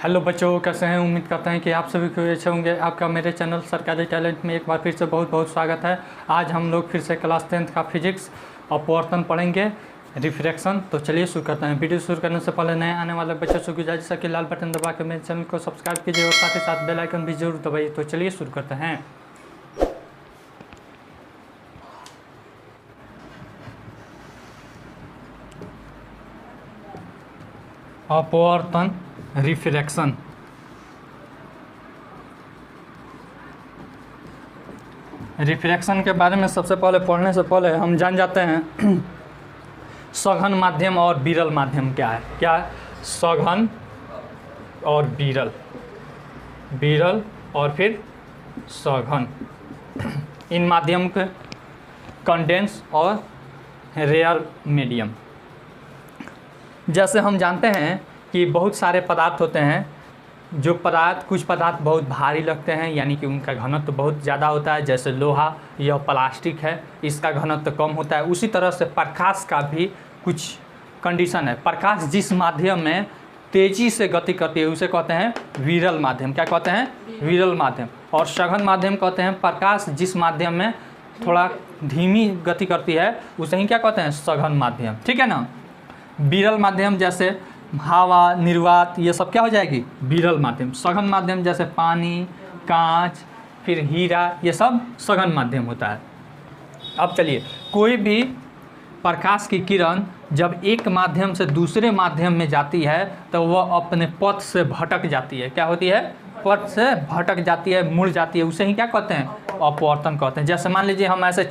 Hello बच्चों, कैसे हैं? उम्मीद करते हैं कि आप सभी को अच्छे होंगे। आपका मेरे चैनल सरकारी टैलेंट में एक बार फिर से बहुत बहुत स्वागत है। आज हम लोग फिर से क्लास 10th का फिजिक्स अपवर्तन पढ़ेंगे, रिफ्रैक्शन। तो चलिए शुरू करते हैं। वीडियो शुरू करने से पहले नए आने वाले बच्चों से गुजारिश है कि लाल बटन दबा के मेरे चैनल को सब्सक्राइब कीजिए और साथ ही साथ बेल आइकन भी जरूर दबाइए। तो चलिए शुरू करते हैं। अपवर्तन, रिफ्रैक्शन। रिफ्रैक्शन के बारे में सबसे पहले पढ़ने से पहले हम जान जाते हैं सघन माध्यम और विरल माध्यम क्या है। क्या है? सघन और विरल, विरल और फिर सघन। इन माध्यम के कंडेंस और रेयर मीडियम। जैसे हम जानते हैं कि बहुत सारे पदार्थ होते हैं, जो पदार्थ कुछ पदार्थ बहुत भारी लगते हैं, यानी कि उनका घनत्व बहुत ज़्यादा होता है। जैसे लोहा या प्लास्टिक है, इसका घनत्व कम होता है। उसी तरह से प्रकाश का भी कुछ कंडीशन है। प्रकाश जिस माध्यम में तेज़ी से गति करती है उसे कहते हैं विरल माध्यम। क्या कहते हैं? विरल माध्यम। और सघन माध्यम कहते हैं प्रकाश जिस माध्यम में थोड़ा धीमी गति करती है उसे ही क्या कहते हैं? सघन माध्यम। ठीक है ना। विरल माध्यम जैसे हवा, निर्वात, ये सब क्या हो जाएगी? विरल माध्यम। सघन माध्यम जैसे पानी, कांच, फिर हीरा, ये सब सघन माध्यम होता है। अब चलिए, कोई भी प्रकाश की किरण जब एक माध्यम से दूसरे माध्यम में जाती है तो वह अपने पथ से भटक जाती है। क्या होती है? पथ से भटक जाती है, मुड़ जाती है। उसे ही क्या कहते हैं? अपवर्तन कहते हैं। जैसे मान लीजिए हम ऐसे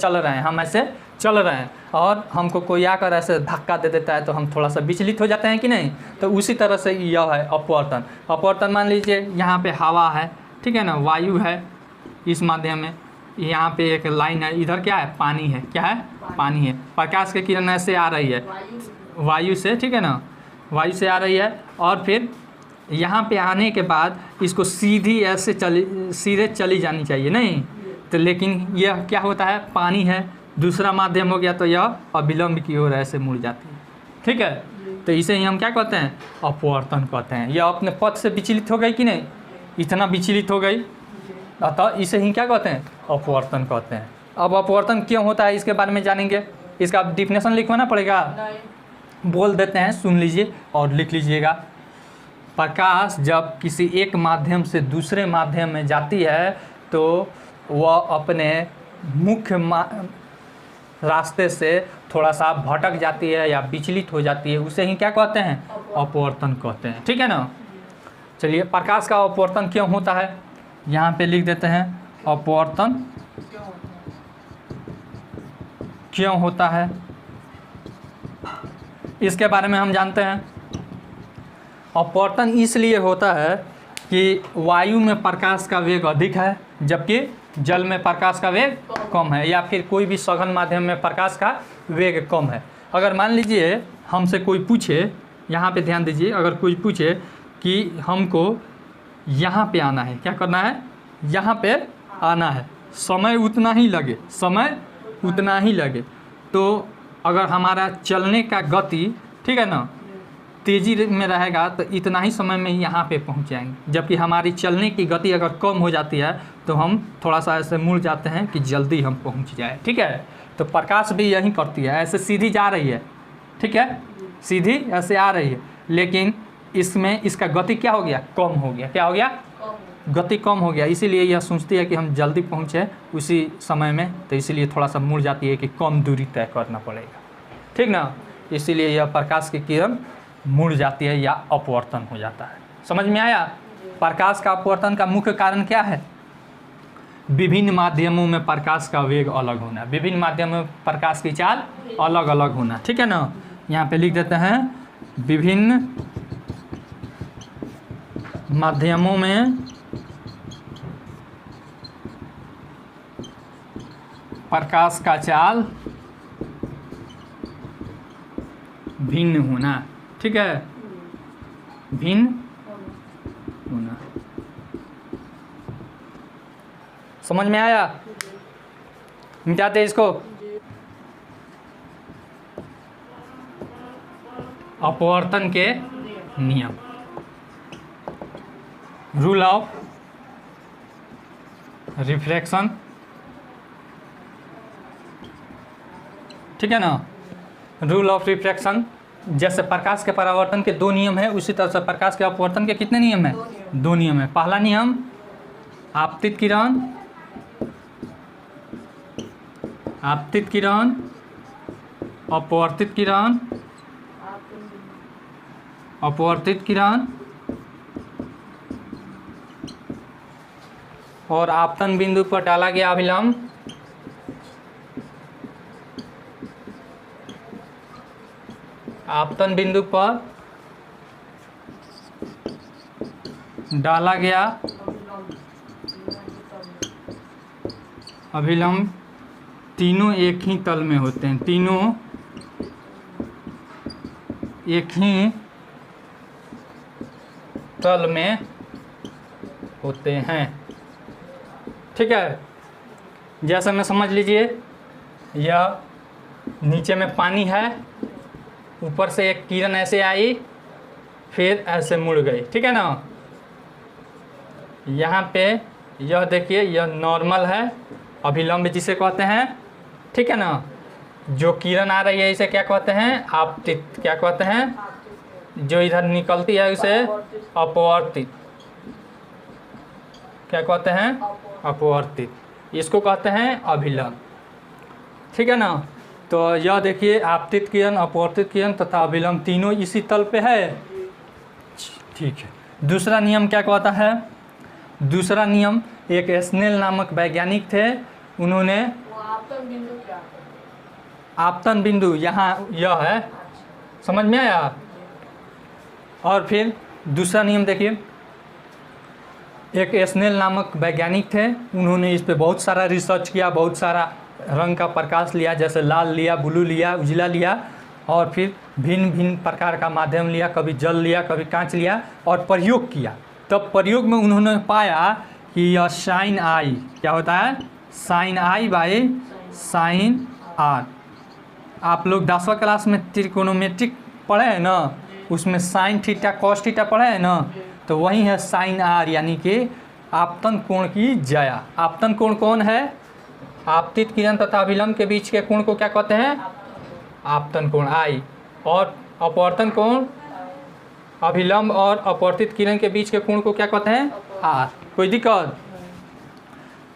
चल रहे हैं और हमको कोई आकर ऐसे धक्का दे देता है तो हम थोड़ा सा विचलित हो जाते हैं कि नहीं। तो उसी तरह से यह है अपवर्तन। अपवर्तन मान लीजिए यहाँ पे हवा है, ठीक है ना, वायु है इस माध्यम में, यहाँ पे एक लाइन है, इधर क्या है? पानी है। क्या है? पानी है। प्रकाश की किरण ऐसे आ रही है वायु से, ठीक है ना, वायु से आ रही है और फिर यहाँ पे आने के बाद इसको सीधी ऐसे सीधे चली जानी चाहिए नहीं तो, लेकिन यह क्या होता है? पानी है, दूसरा माध्यम हो गया तो यह अविलंब की ओर ऐसे मुड़ जाती है। ठीक है। तो इसे ही हम क्या कहते हैं? अपवर्तन कहते हैं। यह अपने पथ से विचलित हो गई कि नहीं? इतना विचलित हो गई, अतः इसे ही क्या कहते हैं? अपवर्तन कहते हैं। अब अपवर्तन क्यों होता है इसके बारे में जानेंगे। इसका डिफिनेशन लिखवाना पड़ेगा, बोल देते हैं, सुन लीजिए और लिख लीजिएगा। प्रकाश जब किसी एक माध्यम से दूसरे माध्यम में जाती है तो वह अपने मुख्य रास्ते से थोड़ा सा भटक जाती है या विचलित हो जाती है। उसे ही क्या कहते हैं? अपवर्तन कहते हैं। ठीक है ना। चलिए, प्रकाश का अपवर्तन क्यों होता है यहाँ पे लिख देते हैं। अपवर्तन क्यों होता है इसके बारे में हम जानते हैं। अपवर्तन इसलिए होता है कि वायु में प्रकाश का वेग अधिक है जबकि जल में प्रकाश का वेग कम है, या फिर कोई भी सघन माध्यम में प्रकाश का वेग कम है। अगर मान लीजिए हमसे कोई पूछे, यहाँ पे ध्यान दीजिए, अगर कोई पूछे कि हमको यहाँ पे आना है, क्या करना है? यहाँ पे आना है, समय उतना ही लगे, तो अगर हमारा चलने का गति, ठीक है ना, तेज़ी में रहेगा तो इतना ही समय में ही यहाँ पे पहुँच जाएंगे। जबकि हमारी चलने की गति अगर कम हो जाती है तो हम थोड़ा सा ऐसे मुड़ जाते हैं कि जल्दी हम पहुँच जाए। ठीक है। तो प्रकाश भी यही करती है, ऐसे सीधी जा रही है, ठीक है, सीधी ऐसे आ रही है, लेकिन इसमें इसका गति क्या हो गया? कम हो गया। क्या हो गया? गति कम हो गया। इसीलिए यह सोचती है कि हम जल्दी पहुँचे उसी समय में, तो इसीलिए थोड़ा सा मुड़ जाती है कि कम दूरी तय करना पड़ेगा। ठीक ना। इसीलिए यह प्रकाश की किरण मुड़ जाती है या अपवर्तन हो जाता है। समझ में आया? प्रकाश का अपवर्तन का मुख्य कारण क्या है? विभिन्न माध्यमों में प्रकाश का वेग अलग होना, विभिन्न माध्यमों में प्रकाश की चाल अलग अलग होना। ठीक है ना। यहाँ पे लिख देते हैं, विभिन्न माध्यमों में प्रकाश का चाल भिन्न होना। ठीक है, भिन्न होना। समझ में आया? मिटाते इसको। अपवर्तन के नियम। रूल ऑफ रिफ्रैक्शन, ठीक है ना। रूल ऑफ रिफ्रैक्शन, जैसे प्रकाश के परावर्तन के दो नियम है, उसी तरह से प्रकाश के अपवर्तन के कितने नियम है? दो नियम है। पहला नियम आपतित किरण, अपवर्तित किरण, अपवर्तित किरण और आपतन बिंदु पर डाला गया अभिलंब आपतन बिंदु पर डाला गया अभिलंब तीनों एक ही तल में होते हैं, तीनों एक ही तल में होते हैं, ठीक है। जैसा में समझ लीजिए, यह नीचे में पानी है, ऊपर से एक किरण ऐसे आई, फिर ऐसे मुड़ गई, ठीक है ना। यहाँ पे यह देखिए, यह नॉर्मल है, अभिलंब जिसे कहते हैं, ठीक है ना। जो किरण आ रही है इसे क्या कहते हैं? आपतित। क्या कहते हैं? जो इधर निकलती है उसे अपवर्तित। क्या कहते हैं? अपवर्तित। इसको कहते हैं अभिलंब, ठीक है ना। तो यह देखिए, आपतित किरण, अपवर्तित किरण तथा अभिलंब तीनों इसी तल पे है, ठीक है। दूसरा नियम क्या कहता है? दूसरा नियम, एक स्नेल नामक वैज्ञानिक थे, उन्होंने आपतन बिंदु यहाँ यह है, समझ में आया। और फिर दूसरा नियम देखिए, एक स्नेल नामक वैज्ञानिक थे, उन्होंने इस पे बहुत सारा रिसर्च किया, बहुत सारा रंग का प्रकाश लिया, जैसे लाल लिया, ब्लू लिया, उजला लिया, और फिर भिन्न भिन्न प्रकार का माध्यम लिया, कभी जल लिया, कभी कांच लिया, और प्रयोग किया। तब प्रयोग में उन्होंने पाया कि यह साइन आई, क्या होता है? Sine i by sine r. आप लोग 10वीं क्लास में त्रिकोणोमेट्रिक पढ़े हैं ना, उसमें साइन थीटा कॉस थीटा पढ़े हैं ना, तो वही है साइन आर, यानी कि आपतन कोण की ज्या। आपतन कोण कौन है? आपतित किरण तथा अभिलंब के बीच के कोण को क्या कहते हैं? आपतन कोण आई। और अपवर्तन कोण, अभिलंब और अपवर्तित किरण के बीच के कोण को क्या कहते हैं? आर। कोई दिक्कत?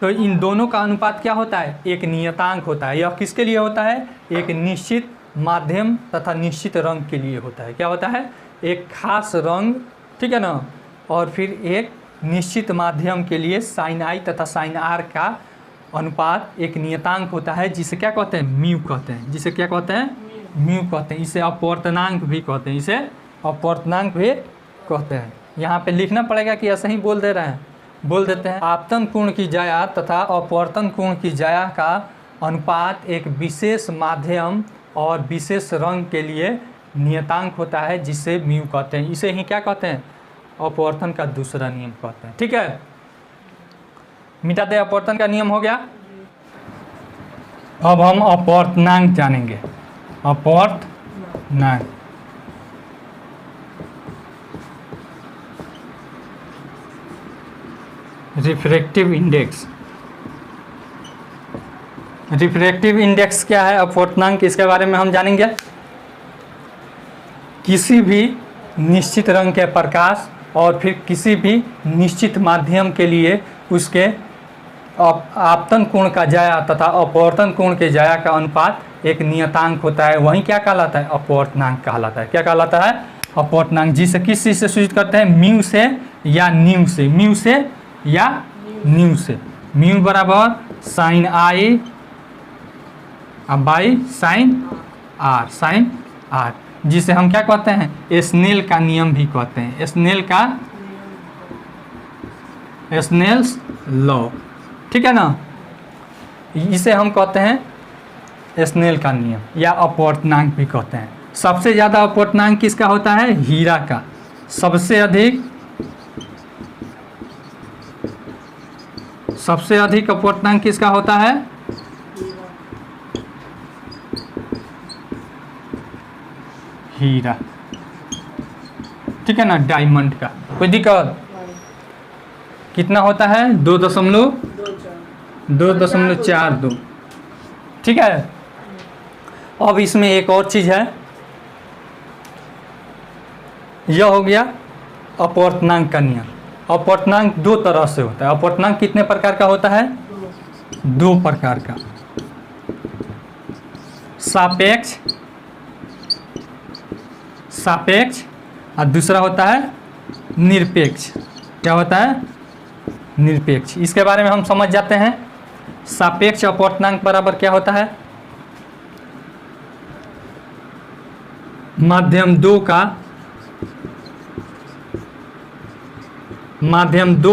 तो इन दोनों का अनुपात क्या होता है? एक नियतांक होता है। यह किसके लिए होता है? एक निश्चित माध्यम तथा निश्चित रंग के लिए होता है। क्या होता है? एक खास रंग, ठीक है ना, और फिर एक निश्चित माध्यम के लिए साइन आई तथा साइन आर का अनुपात एक नियतांक होता है, जिसे क्या कहते हैं? म्यू कहते हैं। जिसे क्या कहते हैं? म्यू कहते हैं। इसे अपवर्तनांक भी कहते हैं, इसे अपवर्तनांक भी कहते हैं। यहाँ पे लिखना पड़ेगा कि ऐसे ही बोल दे रहे हैं, बोल देते हैं। आपतन कोण की ज्या तथा अपवर्तन कोण की ज्या का अनुपात एक विशेष माध्यम और विशेष रंग के लिए नियतांक होता है, जिसे म्यू कहते हैं। इसे ही क्या कहते हैं? अपवर्तन का दूसरा नियम कहते हैं, ठीक है। मिटा दे, अपवर्तन का नियम हो गया। अब हम अपवर्तनांक जानेंगे। अपवर्तनांक, रिफ्रैक्टिव इंडेक्स। रिफ्रैक्टिव इंडेक्स क्या है? अपवर्तनांक, इसके बारे में हम जानेंगे। किसी भी निश्चित रंग के प्रकाश और फिर किसी भी निश्चित माध्यम के लिए उसके आपतन कोण का ज्या तथा अपवर्तन कोण के ज्या का अनुपात एक नियतांक होता है, वही क्या कहलाता है? अपवर्तनांक कहलाता है। क्या कहलाता है? अपवर्तनांक। जिसे किस चीज़ से सूचित करते हैं? म्यू से या न्यू से। म्यू से या न्यू से। म्यू बराबर sine i by sine r, sine r, जिसे हम क्या कहते हैं? स्नेल का नियम भी कहते हैं। स्नेल का, स्नेल्स लॉ, ठीक है ना। इसे हम कहते हैं स्नेल का नियम या अपवर्तनांक भी कहते हैं। सबसे ज़्यादा अपवर्तनांक किसका होता है? हीरा का। सबसे अधिक अपवर्तनांक किसका होता है? हीरा, ठीक है ना, डायमंड का। कोई दिक्कत? कितना होता है 2.42। ठीक है। अब इसमें एक और चीज़ है, यह हो गया अपवर्तनांक का नियम। अपवर्तनांक दो तरह से होता है। अपवर्तनांक कितने प्रकार का होता है? दो प्रकार का, सापेक्ष और दूसरा होता है निरपेक्ष। क्या होता है? निरपेक्ष। इसके बारे में हम समझ जाते हैं। सापेक्ष अपवर्तनांक बराबर क्या होता है? माध्यम दो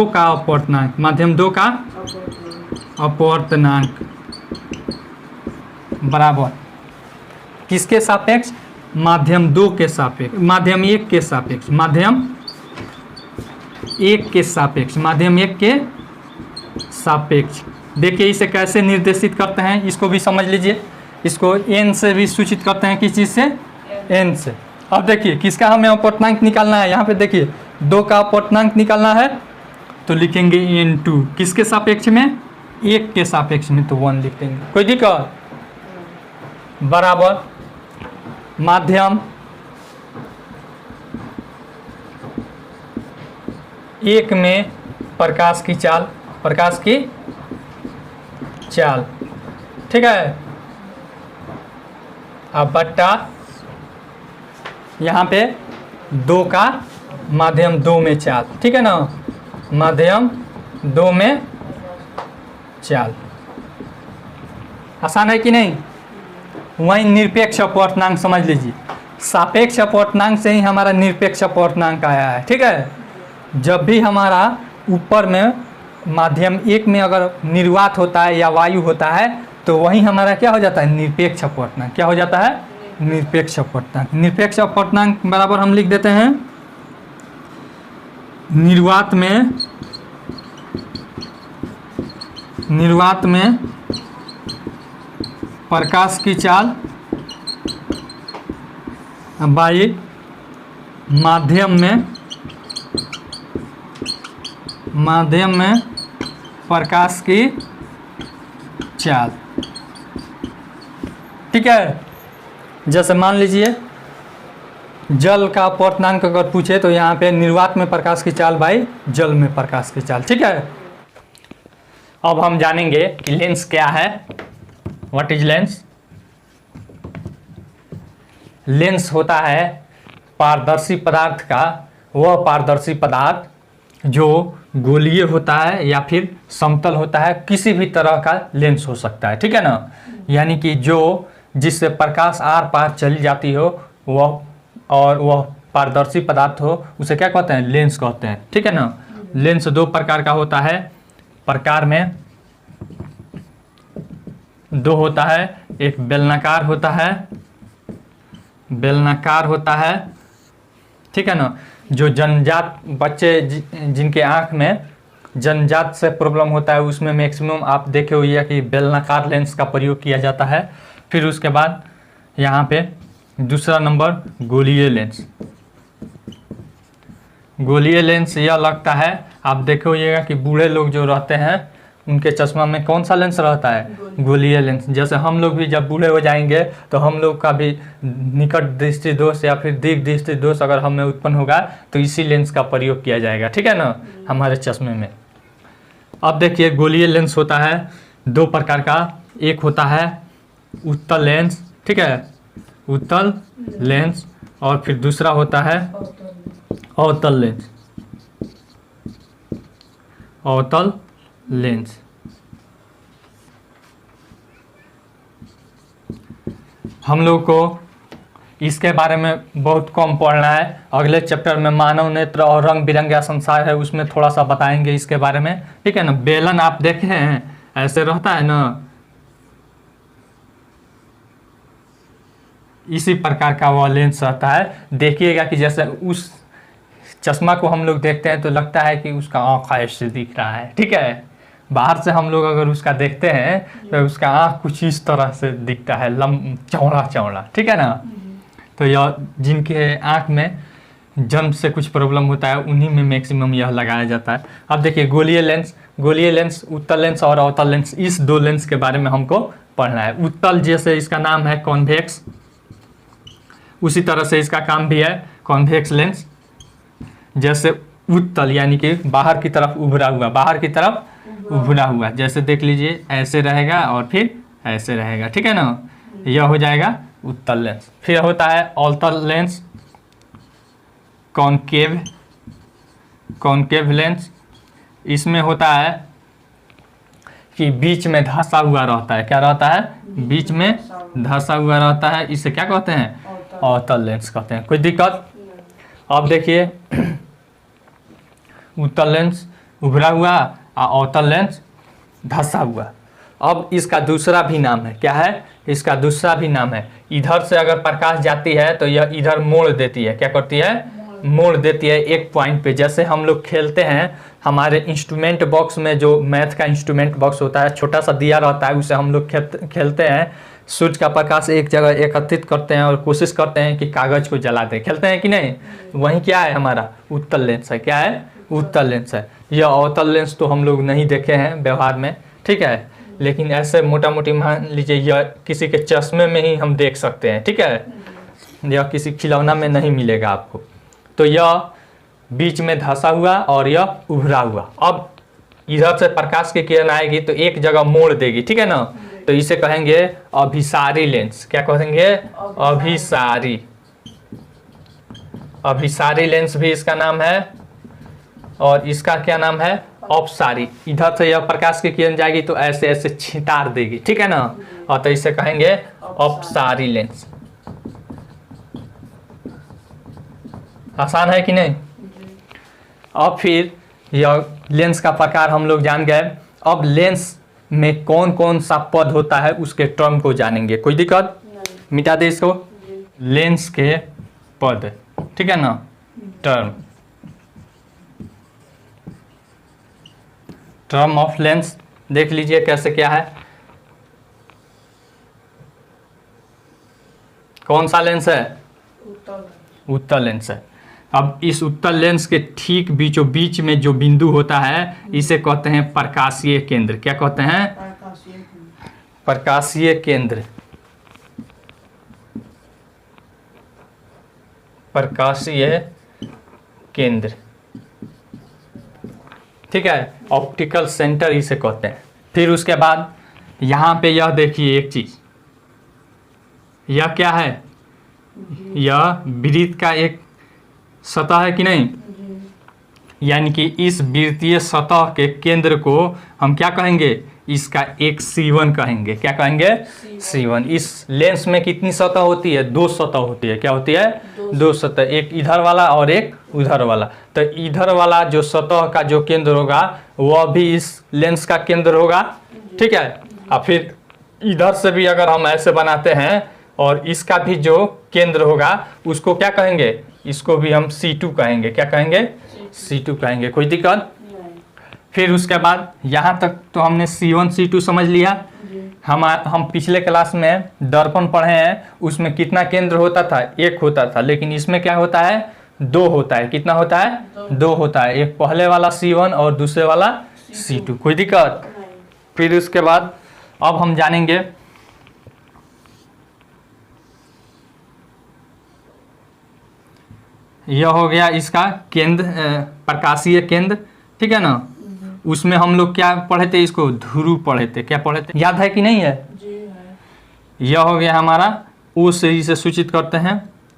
का अपवर्तनांक, माध्यम दो का अपवर्तनांक बराबर किसके सापेक्ष? माध्यम दो के सापेक्ष, माध्यम एक के सापेक्ष, माध्यम एक के सापेक्ष। देखिए इसे कैसे निर्देशित करते हैं, इसको भी समझ लीजिए। इसको n से भी सूचित करते हैं। किस चीज़ से? n से। अब देखिए किसका हमें अपवर्तनांक निकालना है। यहाँ पे देखिए 2 का अपवर्तनांक निकालना है तो लिखेंगे n2। किसके सापेक्ष में? 1 के सापेक्ष में, तो 1 लिख देंगे। कोई दिक्कत? बराबर माध्यम एक में प्रकाश की चाल, ठीक है। अब बट्टा यहाँ पे 2 का माध्यम 2 में चाल, ठीक है ना, माध्यम 2 में चाल। आसान है कि नहीं? वहीं निरपेक्ष अपवर्तनांक समझ लीजिए। सापेक्ष अपवर्तनांक से ही हमारा निरपेक्ष अपवर्तनांक आया है, ठीक है। जब भी हमारा ऊपर में माध्यम एक में अगर निर्वात होता है या वायु होता है तो वहीं हमारा क्या हो जाता है? निरपेक्ष अपवर्तनांक। क्या हो जाता है? निरपेक्ष अपवर्तनांक। निरपेक्ष अपवर्तनांक बराबर हम लिख देते हैं निर्वात में प्रकाश की चाल बाई माध्यम में प्रकाश की चाल, ठीक है। जैसे मान लीजिए जल का अपवर्तनांक अगर पूछे तो यहाँ पे निर्वात में प्रकाश की चाल बाई जल में प्रकाश की चाल, ठीक है। अब हम जानेंगे कि लेंस क्या है। What is lens? लेंस होता है पारदर्शी पदार्थ का वह पारदर्शी पदार्थ जो गोलीय होता है या फिर समतल होता है, किसी भी तरह का लेंस हो सकता है, ठीक है ना। यानी कि जो जिससे प्रकाश आर पार चली जाती हो वह पारदर्शी पदार्थ हो, उसे क्या कहते हैं? लेंस कहते हैं, ठीक है ना। लेंस दो प्रकार का होता है। प्रकार में दो होता है, एक बेलनाकार होता है, ठीक है ना। जो जन्मजात बच्चे जिनके आँख में जन्मजात से प्रॉब्लम होता है उसमें मैक्सिमम आप देखे हुए कि बेलनाकार लेंस का प्रयोग किया जाता है। फिर उसके बाद यहाँ पे दूसरा नंबर गोलीय लेंस। गोलीय लेंस यह लगता है, आप देखे होइएगा कि बूढ़े लोग जो रहते हैं उनके चश्मा में कौन सा लेंस रहता है? गोलीय लेंस। जैसे हम लोग भी जब बूढ़े हो जाएंगे तो हम लोग का भी निकट दृष्टि दोष या फिर दीर्घ दृष्टि दोष अगर हमें उत्पन्न होगा तो इसी लेंस का प्रयोग किया जाएगा, ठीक है ना, हमारे चश्मे में। अब देखिए गोलीय लेंस होता है दो प्रकार का। एक होता है उत्तल लेंस, ठीक है, उत्तल लेंस, और फिर दूसरा होता है अवतल लेंस। अवतल लेंस हम लोग को इसके बारे में बहुत कम पढ़ना है। अगले चैप्टर में मानव नेत्र और रंग बिरंगा संसार है, उसमें थोड़ा सा बताएंगे इसके बारे में, ठीक है ना। बेलन आप देखे हैं ऐसे रहता है ना, इसी प्रकार का वह लेंस रहता है। देखिएगा कि जैसे उस चश्मा को हम लोग देखते हैं तो लगता है कि उसका आँख ऐसे दिख रहा है, ठीक है। बाहर से हम लोग अगर उसका देखते हैं तो उसका आँख कुछ इस तरह से दिखता है, चौड़ा चौड़ा, ठीक है ना। तो यह जिनके आँख में जंप से कुछ प्रॉब्लम होता है उन्हीं में मैक्सिमम यह लगाया जाता है। अब देखिए गोलीय लेंस, उत्तल लेंस और अवतल लेंस, इस दो लेंस के बारे में हमको पढ़ना है। उत्तल जैसे इसका नाम है कॉन्वेक्स, उसी तरह से इसका काम भी है कॉन्वेक्स लेंस। जैसे उत्तल यानी कि बाहर की तरफ उभरा हुआ, जैसे देख लीजिए ऐसे रहेगा और फिर ऐसे रहेगा, ठीक है ना, यह हो जाएगा उत्तल लेंस। फिर होता है अवतल लेंस, कॉनकेव लेंस। इसमें होता है कि बीच में धंसा हुआ रहता है, क्या रहता है, बीच में धंसा हुआ रहता है, इसे क्या कहते हैं, अवतल लेंस कहते हैं। कोई दिक्कत? अब देखिए उत्तल लेंस उभरा हुआ और अवतल लेंस धंसा हुआ। अब इसका दूसरा भी नाम है, क्या है, इसका दूसरा भी नाम है, इधर से अगर प्रकाश जाती है तो यह इधर मोड़ देती है, क्या करती है, मोड़ देती है एक पॉइंट पे। जैसे हम लोग खेलते हैं, हमारे इंस्ट्रूमेंट बॉक्स में जो मैथ का इंस्ट्रूमेंट बॉक्स होता है, छोटा सा दिया रहता है, उसे हम लोग खेलते हैं, सूर्य का प्रकाश एक जगह एकत्रित करते हैं और कोशिश करते हैं कि कागज को जला दें, खेलते हैं कि नहीं, वही क्या है हमारा उत्तल लेंस है, क्या है, उत्तल लेंस है। यह अवतल लेंस तो हम लोग नहीं देखे हैं व्यवहार में, ठीक है, लेकिन ऐसे मोटा मोटी मान लीजिए यह किसी के चश्मे में ही हम देख सकते हैं, ठीक है, यह किसी खिलौना में नहीं मिलेगा आपको। तो यह बीच में धंसा हुआ और यह उभरा हुआ। अब इधर से प्रकाश की किरण आएगी तो एक जगह मोड़ देगी, ठीक है ना, तो इसे कहेंगे अभिसारी लेंस, क्या कहेंगे, अभिसारी लेंस भी इसका नाम है। और इसका क्या नाम है, अपसारी। इधर से यह प्रकाश की किरण जाएगी तो ऐसे ऐसे छितार देगी, ठीक है ना, और तो इसे कहेंगे अपसारी लेंस। आसान है कि नहीं? अब फिर यह लेंस का प्रकार हम लोग जान गए। अब लेंस में कौन कौन सा पद होता है उसके टर्म को जानेंगे। कोई दिक्कत? मिटा दे इसको। लेंस के पद, ठीक है ना, टर्म ऑफ लेंस देख लीजिए कैसे क्या है। कौन सा लेंस है, उत्तल लेंस है। अब इस उत्तल लेंस के ठीक बीचों बीच में जो बिंदु होता है इसे कहते हैं प्रकाशीय केंद्र। क्या कहते हैं, प्रकाशीय केंद्र, प्रकाशीय केंद्र, ठीक है, ऑप्टिकल सेंटर इसे कहते हैं। फिर उसके बाद यहाँ पे यह देखिए एक चीज, यह क्या है, यह वृत्त का एक सतह है कि नहीं, यानी कि इस वृत्तीय सतह के केंद्र को हम क्या कहेंगे, इसका एक C1 कहेंगे। क्या कहेंगे, C1। इस लेंस में कितनी सतह होती है, दो सतह होती है। क्या होती है, दो सतह, एक इधर वाला और एक उधर वाला। तो इधर वाला जो सतह का जो केंद्र होगा वह भी इस लेंस का केंद्र होगा, ठीक है। और फिर इधर से भी अगर हम ऐसे बनाते हैं और इसका भी जो केंद्र होगा उसको क्या कहेंगे, इसको भी हम C2 कहेंगे। क्या कहेंगे, C2 कहेंगे। कोई दिक्कत? फिर उसके बाद यहाँ तक तो हमने C1 C2 समझ लिया। हम पिछले क्लास में दर्पण पढ़े हैं, उसमें कितना केंद्र होता था, एक होता था, लेकिन इसमें क्या होता है, दो होता है। कितना होता है, दो होता है, एक पहले वाला C1 और दूसरे वाला C2। कोई दिक्कत? फिर उसके बाद अब हम जानेंगे यह हो गया इसका केंद्र, प्रकाशीय केंद्र, ठीक है ना। उसमें हम लोग क्या पढ़े थे, इसको ध्रुव पढ़े थे। क्या पढ़े थे, याद है कि नहीं है? यह हो गया हमारा O से इसे सूचित करते हैं।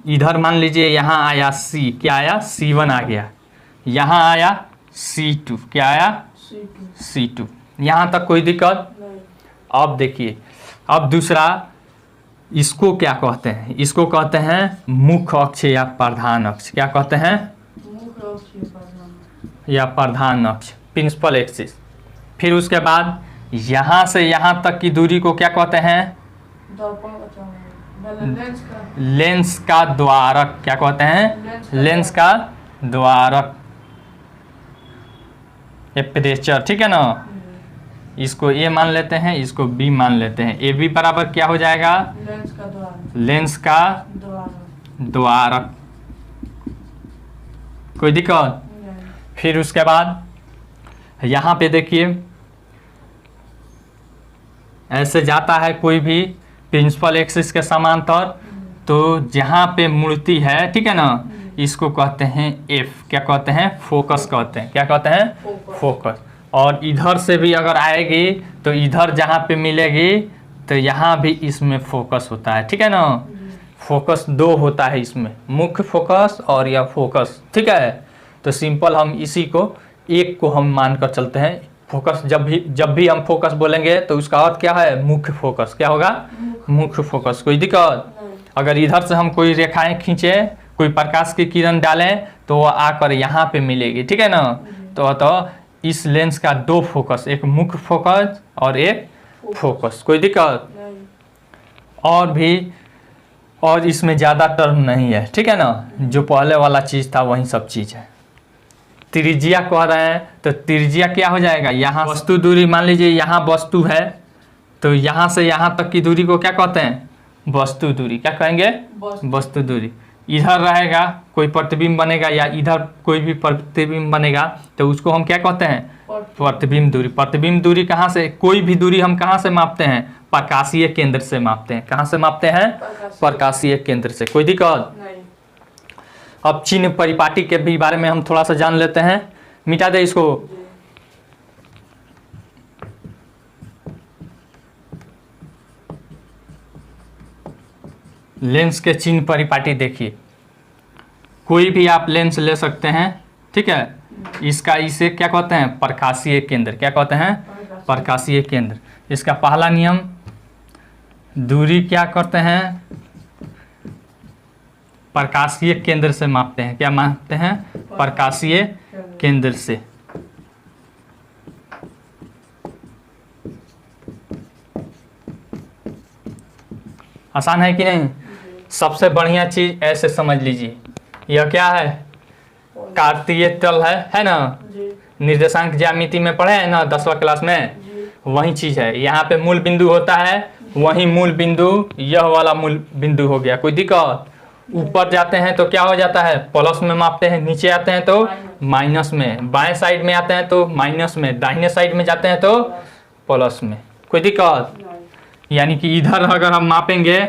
इधर मान लीजिए यहाँ आया C, क्या आया, C1 आ गया, यहाँ आया C2, क्या आया, C2। यहाँ तक कोई दिक्कत? अब देखिए, अब दूसरा, इसको क्या कहते हैं, इसको कहते हैं मुख्य अक्ष या प्रधान अक्ष। क्या कहते हैं, या प्रधान अक्ष, प्रिंसिपल एक्सिस। फिर उसके बाद यहाँ से यहाँ तक की दूरी को क्या कहते हैं, लेंस का द्वारक। क्या कहते हैं, लेंस का द्वारक, एपरेचर, ठीक है ना। इसको A मान लेते हैं, इसको B मान लेते हैं। AB बराबर क्या हो जाएगा, लेंस का द्वारक। कोई दिक्कत? फिर उसके बाद यहाँ पे देखिए ऐसे जाता है कोई भी प्रिंसिपल एक्सिस के समांतर, तो जहाँ पे मुड़ती है, ठीक है ना, इसको कहते हैं एफ। क्या कहते हैं? फोकस कहते हैं। क्या कहते हैं? फोकस। और इधर से भी अगर आएगी तो इधर जहाँ पे मिलेगी तो यहाँ भी इसमें फोकस होता है, ठीक है ना। फोकस दो होता है इसमें, मुख्य फोकस और यह फोकस, ठीक है। तो सिंपल हम इसी को एक को हम मानकर चलते हैं फोकस। जब भी हम फोकस बोलेंगे तो उसका अर्थ क्या है? मुख्य फोकस। क्या होगा? मुख्य फोकस। कोई दिक्कत? अगर इधर से हम कोई रेखाएं खींचे, कोई प्रकाश की किरण डालें तो वो आकर यहाँ पे मिलेगी, ठीक है ना। तो इस लेंस का दो फोकस, एक मुख्य फोकस और एक फोकस। कोई दिक्कत? और भी, और इसमें ज़्यादा टर्म नहीं है, ठीक है ना। जो पहले वाला चीज़ था वही सब चीज़ है। त्रिज्या कह रहे हैं तो त्रिज्या क्या हो जाएगा? यहाँ वस्तु दूरी, मान लीजिए यहाँ वस्तु है तो यहाँ से यहाँ तक की दूरी को क्या कहते हैं? वस्तु दूरी। क्या कहेंगे? वस्तु दूरी। इधर रहेगा कोई प्रतिबिंब बनेगा या इधर कोई भी प्रतिबिंब बनेगा तो उसको हम क्या कहते हैं? प्रतिबिंब दूरी। प्रतिबिंब दूरी कहाँ से? कोई भी दूरी हम कहाँ से मापते हैं? प्रकाशीय केंद्र से मापते हैं। कहाँ से मापते हैं? प्रकाशीय केंद्र से। कोई दिक्कत? अब चिन्ह परिपाटी के भी बारे में हम थोड़ा सा जान लेते हैं। मिटा दे इसको। लेंस के चिन्ह परिपाटी देखिए, कोई भी आप लेंस ले सकते हैं, ठीक है। इसका इसे क्या कहते हैं? प्रकाशीय केंद्र। क्या कहते हैं? प्रकाशीय केंद्र। इसका पहला नियम, दूरी क्या करते हैं? प्रकाशीय केंद्र से मापते हैं। क्या मापते हैं? प्रकाशीय केंद्र से। आसान है कि नहीं? सबसे बढ़िया चीज ऐसे समझ लीजिए, यह क्या है? कार्तीय तल है ना। निर्देशांक ज्यामिति में पढ़े हैं ना 10वीं क्लास में, वही चीज है। यहाँ पे मूल बिंदु होता है, वही मूल बिंदु यह वाला मूल बिंदु हो गया। कोई दिक्कत? ऊपर जाते हैं तो क्या हो जाता है? प्लस में मापते हैं, नीचे आते हैं तो माइनस में, बाएं साइड में आते हैं तो माइनस में, दाहिने साइड में जाते हैं तो प्लस में। कोई दिक्कत? यानी कि इधर अगर हम मापेंगे,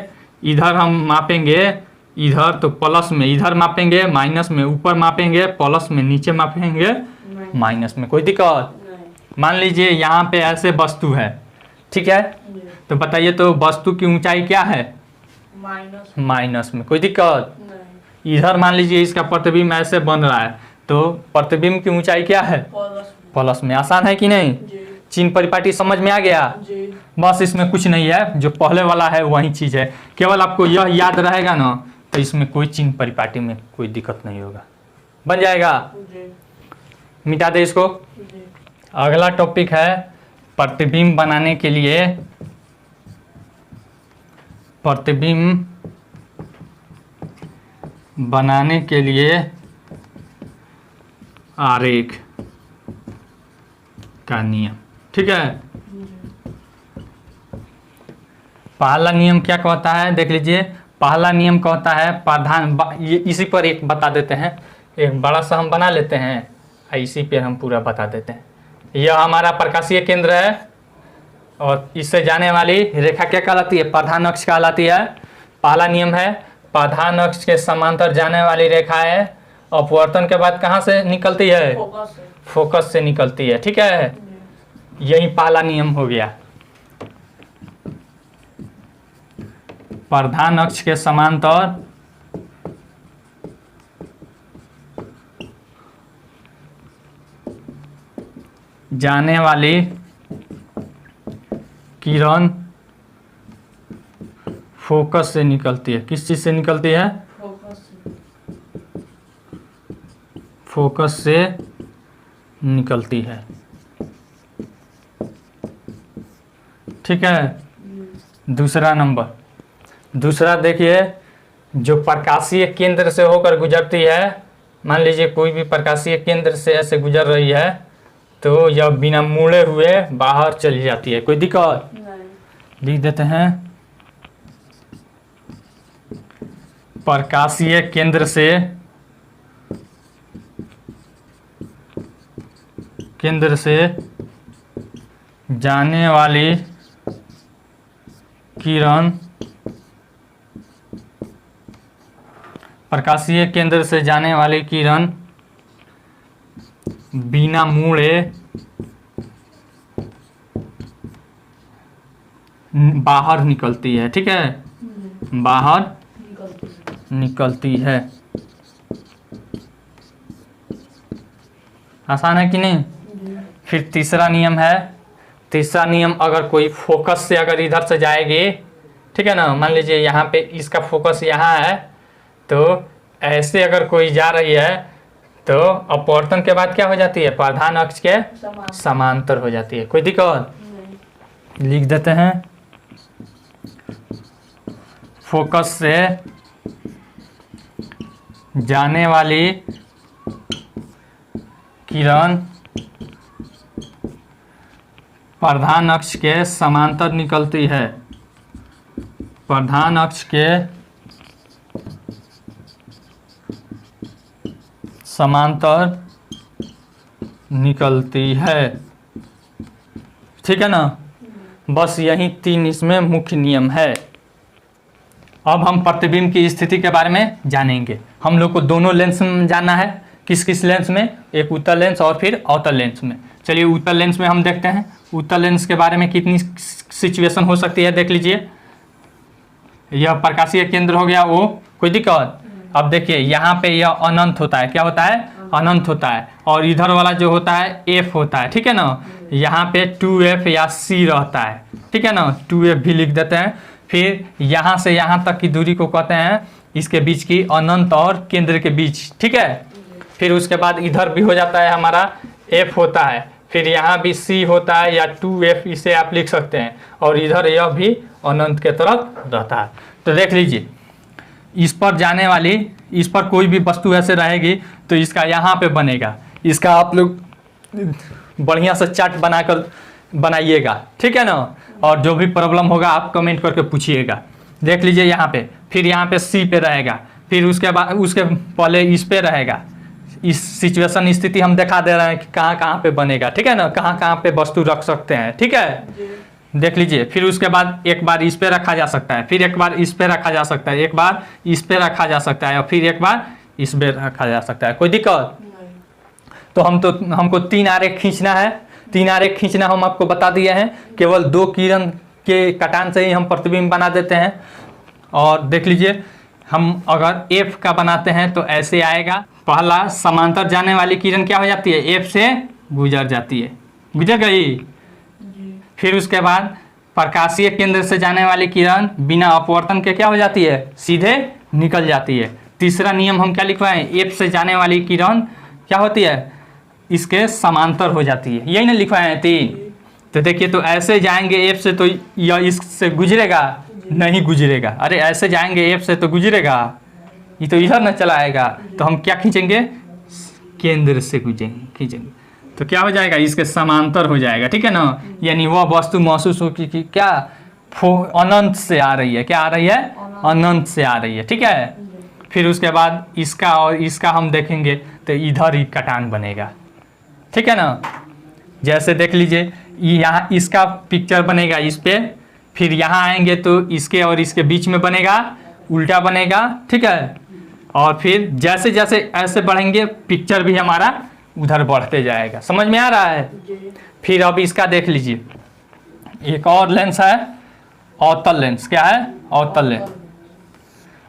इधर हम मापेंगे इधर तो प्लस में, इधर मापेंगे माइनस में, ऊपर मापेंगे प्लस में, नीचे मापेंगे माइनस में। कोई दिक्कत? मान लीजिए यहाँ पे ऐसे वस्तु है, ठीक है, तो बताइए तो वस्तु की ऊंचाई क्या है? माइनस में। कोई दिक्कत? इधर मान लीजिए इसका प्रतिबिंब ऐसे बन रहा है तो प्रतिबिंब की ऊंचाई क्या है? प्लस में। आसान है कि नहीं? चिन्ह परिपाटी समझ में आ गया? बस इसमें कुछ नहीं है, जो पहले वाला है वही चीज है। केवल आपको यह याद रहेगा ना तो इसमें कोई चिन्ह परिपाटी में कोई दिक्कत नहीं होगा, बन जाएगा। मिटा दे इसको। अगला टॉपिक है प्रतिबिंब बनाने के लिए, प्रतिबिंब बनाने के लिए आरेख का नियम, ठीक है। पहला नियम क्या कहता है? देख लीजिए, पहला नियम कहता है प्रधान, ये इसी पर एक बता देते हैं, एक बड़ा सा हम बना लेते हैं, इसी पे हम पूरा बता देते हैं। यह हमारा प्रकाशीय केंद्र है और इससे जाने वाली रेखा क्या कहलाती है? प्रधान अक्ष कहलाती है। पहला नियम है प्रधान अक्ष के समांतर जाने वाली रेखा है, अपवर्तन के बाद कहाँ से निकलती है? फोकस से निकलती है, ठीक है। यही पहला नियम हो गया। प्रधान अक्ष के समांतर जाने वाली किरण फोकस से निकलती है। किस चीज से निकलती है? फोकस से निकलती है, ठीक है। दूसरा नंबर, दूसरा देखिए, जो प्रकाशीय केंद्र से होकर गुजरती है, मान लीजिए कोई भी प्रकाशीय केंद्र से ऐसे गुजर रही है तो यह बिना मुड़े हुए बाहर चली जाती है। कोई दिक्कत? लिख देते हैं, प्रकाशीय केंद्र से केंद्र से जाने वाली किरण प्रकाशीय केंद्र से जाने वाली किरण बिना मुड़े बाहर निकलती है। ठीक है, बाहर निकलती है। आसान है कि नहीं? फिर तीसरा नियम है। तीसरा नियम, अगर कोई फोकस से अगर इधर से जाएगी, ठीक है ना, मान लीजिए यहाँ पे इसका फोकस यहाँ है, तो ऐसे अगर कोई जा रही है तो अपवर्तन के बाद क्या हो जाती है? प्रधान अक्ष के समांतर हो जाती है। कोई दिक्कत? लिख देते हैं, फोकस से जाने वाली किरण प्रधान अक्ष के समांतर निकलती है। प्रधान अक्ष के समांतर निकलती है। ठीक है ना? बस यही 3 इसमें मुख्य नियम है। अब हम प्रतिबिंब की स्थिति के बारे में जानेंगे। हम लोग को दोनों लेंस में जानना है। किस किस लेंस में? एक उत्तल लेंस और फिर अवतल लेंस में। चलिए उत्तल लेंस में हम देखते हैं। उत्तल लेंस के बारे में कितनी सिचुएशन हो सकती है देख लीजिए। यह प्रकाशीय केंद्र हो गया O, कोई दिक्कत? अब देखिए यहाँ पे यह अनंत होता है। क्या होता है? अनंत होता है। और इधर वाला जो होता है F होता है। ठीक है ना? यहाँ पे 2F या C रहता है। ठीक है ना? 2F भी लिख देते हैं। फिर यहाँ से यहाँ तक की दूरी को कहते हैं इसके बीच की अनंत और केंद्र के बीच। ठीक है? फिर उसके बाद इधर भी हो जाता है हमारा F होता है। फिर यहाँ भी C होता है या 2F, इसे आप लिख सकते हैं। और इधर यह भी अनंत के तरफ रहता है। तो देख लीजिए, इस पर जाने वाली, इस पर कोई भी वस्तु ऐसे रहेगी तो इसका यहाँ पे बनेगा। इसका आप लोग बढ़िया से चार्ट बनाकर बनाइएगा। ठीक है ना? और जो भी प्रॉब्लम होगा आप कमेंट करके पूछिएगा। देख लीजिए यहाँ पे, फिर यहाँ पे C पे रहेगा, फिर उसके बाद उसके पहले इस पे रहेगा। इस सिचुएशन स्थिति हम दिखा दे रहे हैं कि कहाँ कहाँ पे बनेगा। ठीक है ना? कहाँ कहाँ पे वस्तु रख सकते हैं। ठीक है, देख लीजिए। फिर उसके बाद एक बार इस पे रखा जा सकता है, फिर एक बार इस पे रखा जा सकता है, एक बार इस पे रखा जा सकता है और फिर एक बार इस पे रखा जा सकता है। कोई दिक्कत? तो हमको 3 आरेख खींचना है। 3 आरेख खींचना हम आपको बता दिए हैं। केवल 2 किरण के कटान से ही हम प्रतिबिंब बना देते हैं। और देख लीजिए, हम अगर F का बनाते हैं तो ऐसे आएगा। पहला, समांतर जाने वाली किरण क्या हो जाती है? F से गुजर जाती है। गुजर गई। फिर उसके बाद प्रकाशीय केंद्र से जाने वाली किरण बिना अपवर्तन के क्या हो जाती है? सीधे निकल जाती है। तीसरा नियम हम क्या लिखवाएं? F से जाने वाली किरण क्या होती है? इसके समांतर हो जाती है। यही ना लिखवाए हैं 3। तो देखिए, तो ऐसे जाएंगे F से तो यह इससे गुजरेगा? नहीं गुजरेगा। अरे ऐसे जाएंगे F से तो गुजरेगा, ये तो इधर न चला आएगा। तो हम क्या खींचेंगे? केंद्र से खींचेंगे तो क्या हो जाएगा? इसके समांतर हो जाएगा। ठीक है ना? यानी वह वस्तु महसूस होगी कि क्या अनंत से आ रही है। क्या आ रही है? अनंत से आ रही है। ठीक है? फिर उसके बाद इसका और इसका हम देखेंगे तो इधर ही कटान बनेगा। ठीक है ना? जैसे देख लीजिए, यहाँ इसका पिक्चर बनेगा इस पे, फिर यहाँ आएंगे तो इसके और इसके बीच में बनेगा, उल्टा बनेगा। ठीक है? और फिर जैसे जैसे ऐसे बढ़ेंगे पिक्चर भी हमारा उधर बढ़ते जाएगा। समझ में आ रहा है? फिर अब इसका देख लीजिए, एक और लेंस है अवतल लेंस। क्या है? अवतल लेंस।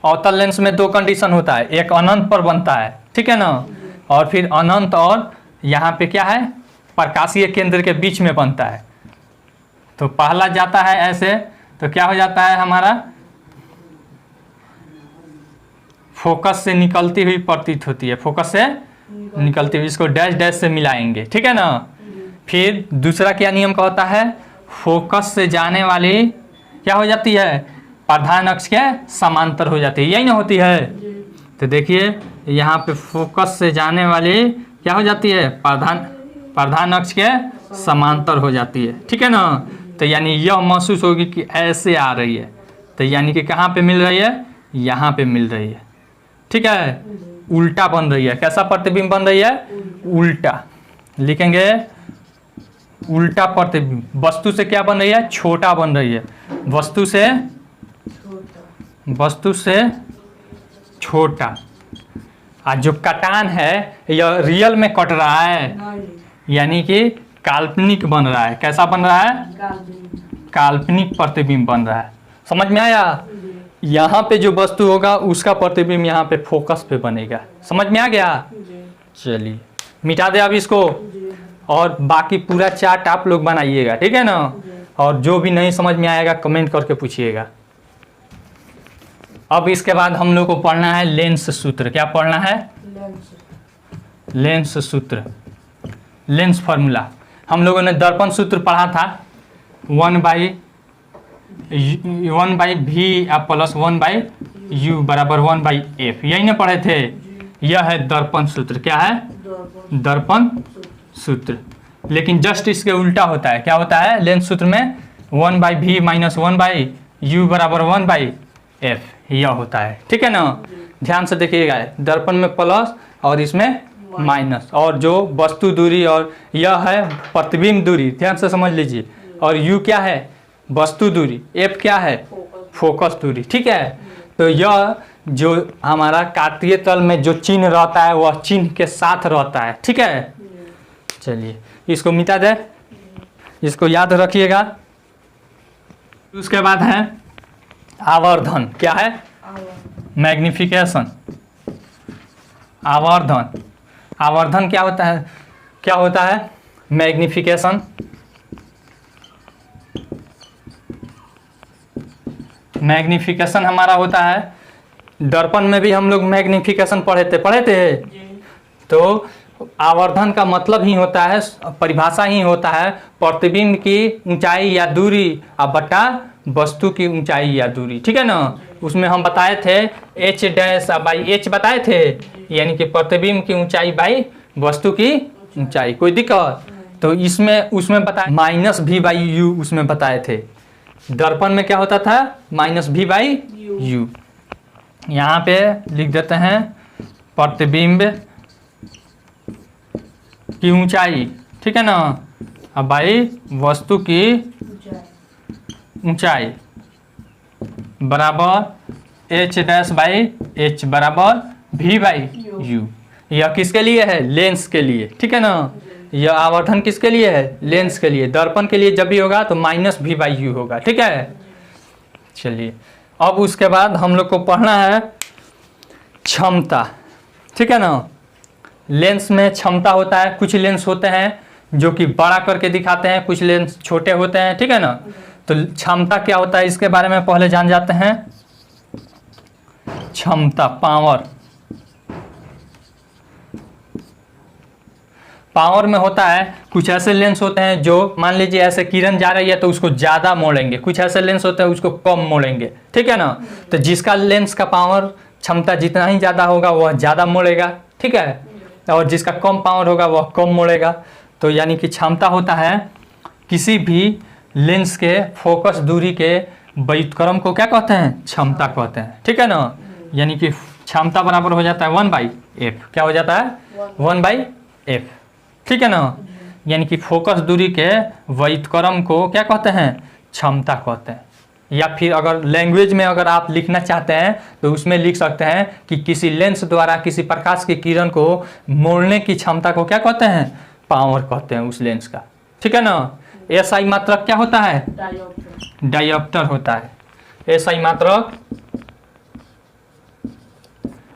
अवतल लेंस में 2 कंडीशन होता है। एक अनंत पर बनता है। ठीक है ना? और फिर अनंत और यहाँ पे क्या है? प्रकाशीय केंद्र के बीच में बनता है। तो पहला जाता है ऐसे तो क्या हो जाता है हमारा? फोकस से निकलती हुई प्रतीत होती है। फोकस से निकलती हुई, इसको डैश डैश से मिलाएंगे। ठीक है ना? फिर दूसरा क्या नियम का होता है? फोकस से जाने वाली क्या हो जाती है? प्रधान अक्ष के समांतर हो जाती है। यही ना होती है? तो देखिए यहाँ पे फोकस से जाने वाली क्या हो जाती है? प्रधान अक्ष के समांतर हो जाती है। ठीक है ना? तो यानी यह महसूस होगी कि ऐसे आ रही है। तो यानी कि कहाँ पे मिल रही है? यहाँ पे मिल रही है। ठीक है? उल्टा बन रही है। कैसा प्रतिबिंब बन रही है? उल्टा। लिखेंगे उल्टा प्रतिबिंब वस्तु से क्या बन रही है, छोटा बन रही है, वस्तु से छोटा। आज जो कटान है यह रियल में कट रहा है, यानी कि काल्पनिक बन रहा है। कैसा बन रहा है, काल्पनिक प्रतिबिंब बन रहा है। समझ में आया? यहाँ पे जो वस्तु होगा उसका प्रतिबिंब यहाँ पे फोकस पे बनेगा। समझ में आ गया? चलिए मिटा दे अब इसको, और बाकी पूरा चार्ट आप लोग बनाइएगा, ठीक है ना? और जो भी नहीं समझ में आएगा कमेंट करके पूछिएगा। अब इसके बाद हम लोग को पढ़ना है लेंस सूत्र। क्या पढ़ना है? लेंस सूत्र, लेंस फार्मूला। हम लोगों ने दर्पण सूत्र पढ़ा था, 1/v प्लस 1/u बराबर 1/f, यही ना पढ़े थे? यह है दर्पण सूत्र। क्या है? दर्पण सूत्र। लेकिन जस्ट इसके उल्टा होता है। क्या होता है लेंस सूत्र में? 1/v माइनस 1/u बराबर 1/f, यह होता है, ठीक है ना? ध्यान से देखिएगा, दर्पण में प्लस और इसमें माइनस, और जो वस्तु दूरी और यह है प्रतिबिंब दूरी, ध्यान से समझ लीजिए। और u क्या है? वस्तु दूरी। f क्या है? फोकस दूरी, ठीक है? तो यह जो हमारा कार्तीय तल में जो चिन्ह रहता है वह चिन्ह के साथ रहता है, ठीक है? चलिए इसको मिटा दे, इसको याद रखिएगा। उसके बाद है आवर्धन। क्या है? मैग्निफिकेशन। आवर्धन, आवर्धन क्या होता है? क्या होता है? मैग्निफिकेशन। मैग्निफिकेशन हमारा होता है, दर्पण में भी हम लोग मैग्निफिकेशन पढ़े थे। तो आवर्धन का मतलब ही होता है, परिभाषा ही होता है प्रतिबिंब की ऊंचाई या दूरी और बटा वस्तु की ऊंचाई या दूरी, ठीक है ना? उसमें हम बताए थे h डैश बाई h बताए थे, यानी कि प्रतिबिंब की ऊंचाई बाई वस्तु की ऊंचाई। कोई दिक्कत? तो इसमें उसमें बताए माइनस v बाई यू, उसमें बताए थे। दर्पण में क्या होता था? Minus v by you. यहाँ पे लिख देते हैं प्रतिबिंब की ऊंचाई, ठीक है ना? अब बाई वस्तु की ऊंचाई बराबर h डैश बाई h बराबर v बाई यू। यह किसके लिए है? लेंस के लिए, ठीक है ना? यह आवर्धन किसके लिए है? लेंस के लिए। दर्पण के लिए जब भी होगा तो माइनस v बाई यू होगा, ठीक है? चलिए अब उसके बाद हम लोग को पढ़ना है क्षमता, ठीक है ना? लेंस में क्षमता होता है। कुछ लेंस होते हैं जो कि बड़ा करके दिखाते हैं, कुछ लेंस छोटे होते हैं, ठीक है ना? तो क्षमता क्या होता है इसके बारे में पहले जान जाते हैं। क्षमता, पावर। पावर में होता है कुछ ऐसे लेंस होते हैं जो मान लीजिए ऐसे किरण जा रही है तो उसको ज़्यादा मोड़ेंगे, कुछ ऐसे लेंस होते हैं उसको कम मोड़ेंगे, ठीक है ना? तो जिसका लेंस का पावर क्षमता जितना ही ज़्यादा होगा वह ज़्यादा मोड़ेगा, ठीक है? और जिसका कम पावर होगा वह कम मोड़ेगा। तो यानी कि क्षमता होता है किसी भी लेंस के फोकस दूरी के व्युत्क्रम को क्या कहते हैं? क्षमता कहते हैं, ठीक है ना? यानी कि क्षमता बराबर हो जाता है 1/f। क्या हो जाता है? 1/f, ठीक है ना? यानी कि फोकस दूरी के व्युत्क्रम को क्या कहते हैं? क्षमता कहते हैं। या फिर अगर लैंग्वेज में अगर आप लिखना चाहते हैं तो उसमें लिख सकते हैं कि किसी लेंस द्वारा किसी प्रकाश की किरण को मोड़ने की क्षमता को क्या कहते हैं? पावर कहते हैं उस लेंस का, ठीक है ना? SI मात्रक क्या होता है? डायोप्टर होता है। SI मात्रक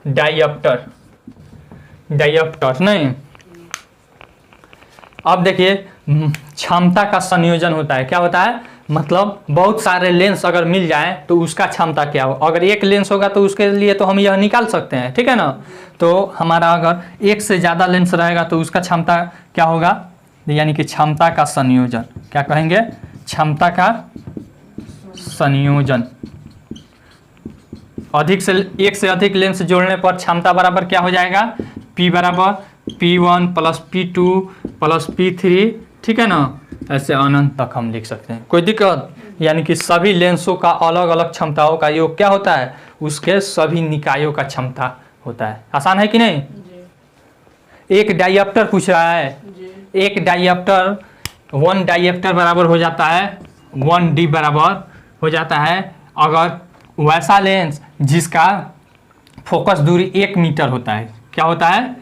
डायोप्टर, डायोप्टर नहीं। अब देखिए क्षमता का संयोजन होता है। क्या होता है? मतलब बहुत सारे लेंस अगर मिल जाए तो उसका क्षमता क्या हो। अगर एक लेंस होगा तो उसके लिए तो हम यह निकाल सकते हैं, ठीक है ना? तो हमारा अगर एक से ज़्यादा लेंस रहेगा तो उसका क्षमता क्या होगा? यानी कि क्षमता का संयोजन। क्या कहेंगे? क्षमता का संयोजन। एक से अधिक लेंस जोड़ने पर क्षमता बराबर क्या हो जाएगा? P बराबर P1 plus P2 plus P3, ठीक है ना? ऐसे अनंत तक हम लिख सकते हैं। कोई दिक्कत? यानी कि सभी लेंसों का अलग अलग क्षमताओं का योग क्या होता है? उसके सभी निकायों का क्षमता होता है। आसान है कि नहीं? एक डायोप्टर पूछ रहा है। एक डायोप्टर 1 डाइएप्टर बराबर हो जाता है 1D बराबर हो जाता है अगर वैसा लेंस जिसका फोकस दूरी 1 मीटर होता है। क्या होता है?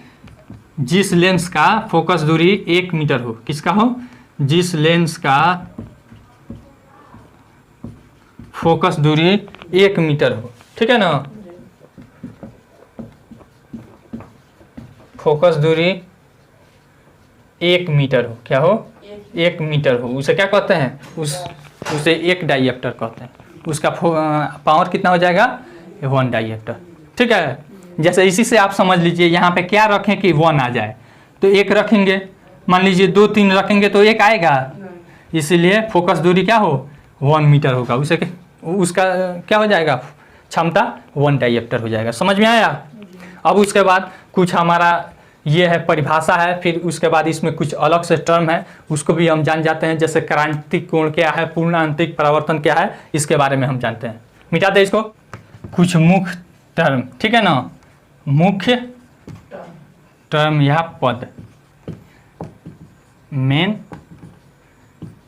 जिस लेंस का फोकस दूरी 1 मीटर हो। किसका हो? जिस लेंस का फोकस दूरी 1 मीटर हो। ठीक है ना? फोकस दूरी 1 मीटर हो। क्या हो? 1 मीटर हो। उसे क्या कहते हैं? उसे 1 डाइएप्टर कहते हैं। उसका पावर कितना हो जाएगा? 1 डाइएप्टर। ठीक है। जैसे इसी से आप समझ लीजिए यहाँ पे क्या रखें कि 1 आ जाए, तो 1 रखेंगे, मान लीजिए 2 3 रखेंगे तो 1 आएगा। इसीलिए फोकस दूरी क्या हो? 1 मीटर होगा। उसे उसका क्या हो जाएगा? क्षमता 1 डाइएप्टर हो जाएगा। समझ में आया? अब उसके बाद कुछ हमारा ये है परिभाषा है, फिर उसके बाद इसमें कुछ अलग से टर्म है, उसको भी हम जान जाते हैं। जैसे क्रांतिक कोण क्या है, पूर्ण आंतरिक परावर्तन क्या है, इसके बारे में हम जानते हैं। मिटाते इसको। कुछ मुख्य टर्म, ठीक है ना? मुख्य टर्म या पद, मेन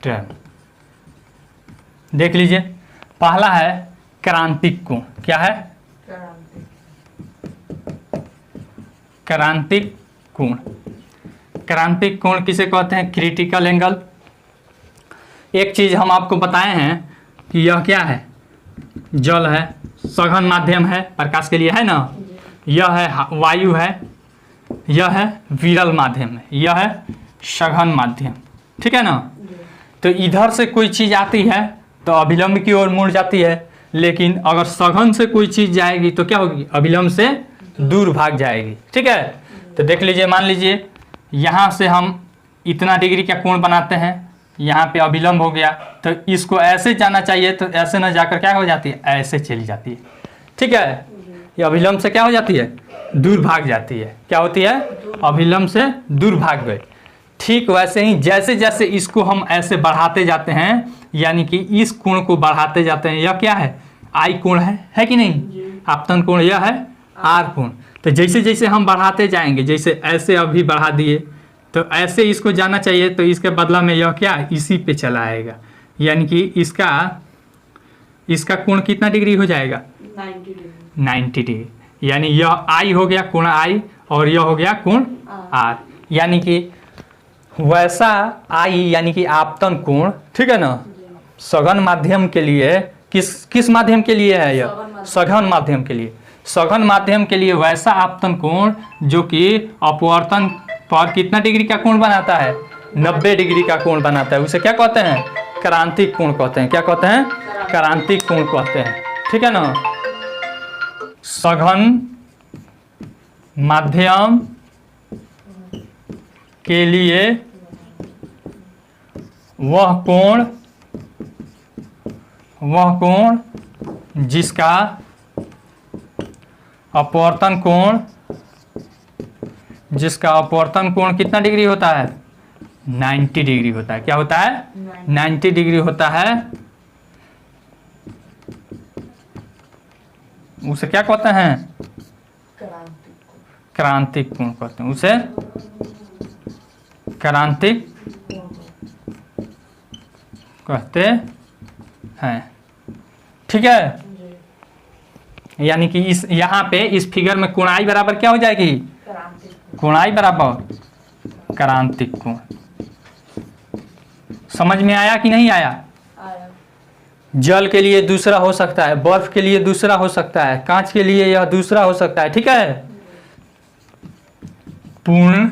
टर्म देख लीजिए। पहला है क्रांतिक कोण। क्या है? क्रांतिक कोण। क्रांतिक कोण किसे कहते हैं? Critical angle. एक चीज हम आपको बताए हैं कि यह क्या है? जल है, सघन माध्यम है प्रकाश के लिए, है ना? यह है वायु है, यह है विरल माध्यम है, यह है सघन माध्यम। ठीक है ना? तो इधर से कोई चीज आती है तो अभिलंब की ओर मुड़ जाती है, लेकिन अगर सघन से कोई चीज जाएगी तो क्या होगी? अभिलंब से दूर भाग जाएगी। ठीक है? तो देख लीजिए, मान लीजिए यहाँ से हम इतना डिग्री का कोण बनाते हैं, यहाँ पे अभिलंब हो गया, तो इसको ऐसे जाना चाहिए, तो ऐसे ना जाकर क्या हो जाती है? ऐसे चली जाती है। ठीक है? ये अभिलंब से क्या हो जाती है? दूर भाग जाती है। क्या होती है? अभिलंब से दूर भाग गए। ठीक वैसे ही जैसे जैसे इसको हम ऐसे बढ़ाते जाते हैं, यानी कि इस कोण को बढ़ाते जाते हैं, यह क्या है? आई कोण है कि नहीं? आपतन कोण यह है आर कोण। तो जैसे जैसे हम बढ़ाते जाएंगे, जैसे ऐसे अभी बढ़ा दिए तो ऐसे इसको जाना चाहिए, तो इसके बदला में यह क्या? इसी पे चला आएगा, यानी कि इसका कोण कितना डिग्री हो जाएगा? 90 डिग्री। यानी यह आई हो गया कोण आई, और यह हो गया कोण आर। यानी कि वैसा आई यानी कि आपतन कोण, ठीक है ना? सघन माध्यम के लिए किस माध्यम के लिए है यह? सघन माध्यम के लिए। सघन माध्यम के लिए वैसा आपतन कोण जो कि अपवर्तन पर कितना डिग्री का कोण बनाता है? 90 डिग्री का कोण बनाता है, उसे क्या कहते हैं? क्रांतिक कोण कहते हैं। क्या कहते हैं? क्रांतिक कोण कहते हैं। ठीक है ना? सघन माध्यम के लिए वह कोण जिसका अपवर्तन कोण कितना डिग्री होता है? 90 डिग्री होता है। क्या होता है? 90 डिग्री होता है। उसे क्या कहते हैं? क्रांतिक कोण कहते हैं। उसे क्रांतिक कहते हैं। ठीक है? यानी कि इस यहाँ पे इस फिगर में कोणाई बराबर क्या हो जाएगी? कोणाई बराबर क्रांतिक कोण। समझ में आया कि नहीं आया? जल के लिए दूसरा हो सकता है, बर्फ के लिए दूसरा हो सकता है, कांच के लिए यह दूसरा हो सकता है। ठीक है? पूर्ण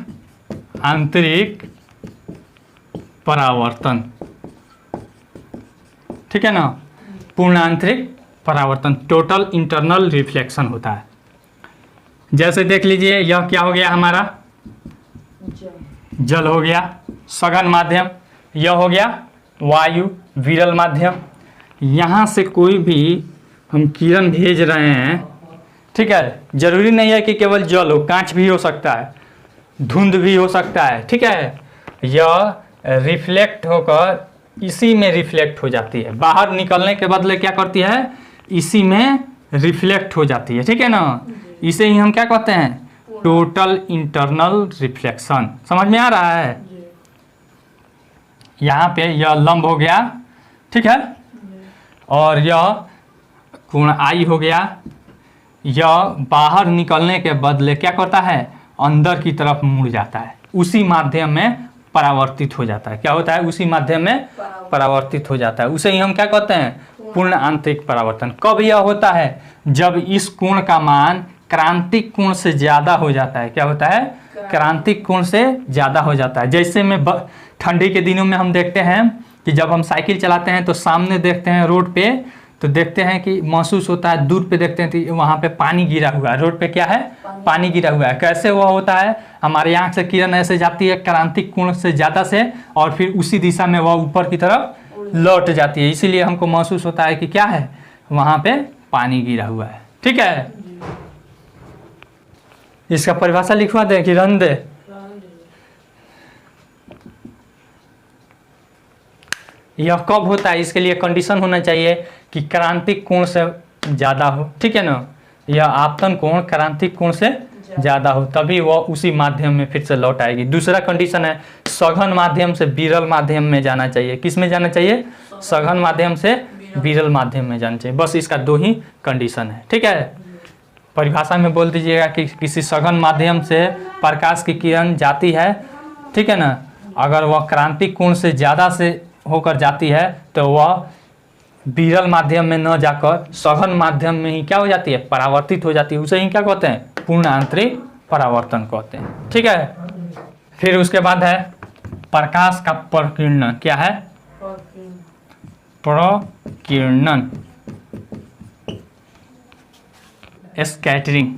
आंतरिक परावर्तन। ठीक है ना? पूर्ण आंतरिक परावर्तन, टोटल इंटरनल रिफ्लेक्शन होता है। जैसे देख लीजिए, यह क्या हो गया हमारा? जल हो गया, सघन माध्यम। यह हो गया वायु, विरल माध्यम। यहाँ से कोई भी हम किरण भेज रहे हैं, ठीक है? जरूरी नहीं है कि केवल जल हो, कांच भी हो सकता है, धुंध भी हो सकता है। ठीक है? यह रिफ्लेक्ट होकर इसी में रिफ्लेक्ट हो जाती है, बाहर निकलने के बदले क्या करती है? इसी में रिफ्लेक्ट हो जाती है। ठीक है ना? इसे ही हम क्या कहते हैं? Total internal reflection. समझ में आ रहा है? यहाँ पे यह लंब हो गया, ठीक है, और यह कोण आई हो गया। यह बाहर निकलने के बदले क्या करता है, अंदर की तरफ मुड़ जाता है, उसी माध्यम में परावर्तित हो जाता है। क्या होता है, उसी माध्यम में परावर्तित हो जाता है। उसे ही हम क्या कहते हैं, पूर्ण आंतरिक परावर्तन। कब यह होता है, जब इस कोण का मान क्रांतिक कोण से ज्यादा हो जाता है। क्या होता है, क्रांतिक कोण से ज्यादा हो जाता है। जैसे में ठंडी के दिनों में हम देखते हैं कि जब हम साइकिल चलाते हैं तो सामने देखते हैं रोड पे, तो देखते हैं कि महसूस होता है, दूर पे देखते हैं तो वहाँ पे पानी गिरा हुआ है, रोड पे क्या है, पानी गिरा हुआ है। कैसे वह होता है, हमारे आँख से किरण ऐसे जाती है क्रांतिक कोण से ज़्यादा से, और फिर उसी दिशा में वह ऊपर की तरफ लौट जाती है, इसीलिए हमको महसूस होता है कि क्या है, वहाँ पे पानी गिरा हुआ है। ठीक है, इसका परिभाषा लिखवा दे कि रन दे। यह कब होता है, इसके लिए कंडीशन होना चाहिए कि क्रांतिक कोण से ज़्यादा हो, ठीक है ना। यह आपतन कोण क्रांतिक कोण से ज़्यादा हो, तभी वह उसी माध्यम में फिर से लौट आएगी। दूसरा कंडीशन है सघन माध्यम से विरल माध्यम में जाना चाहिए। किस में जाना चाहिए, सघन माध्यम से विरल माध्यम में जाना चाहिए। बस इसका दो ही कंडीशन है, ठीक है। परिभाषा में बोल दीजिएगा कि किसी सघन माध्यम से प्रकाश की किरण जाती है, ठीक है ना, अगर वह क्रांतिक कोण से ज़्यादा से होकर जाती है तो वह विरल माध्यम में न जाकर सघन माध्यम में ही क्या हो जाती है, परावर्तित हो जाती है। उसे ही क्या कहते हैं, पूर्ण आंतरिक परावर्तन कहते हैं, ठीक है। फिर उसके बाद है प्रकाश का प्रकीर्णन। क्या है, प्रकीर्णन, स्कैटरिंग।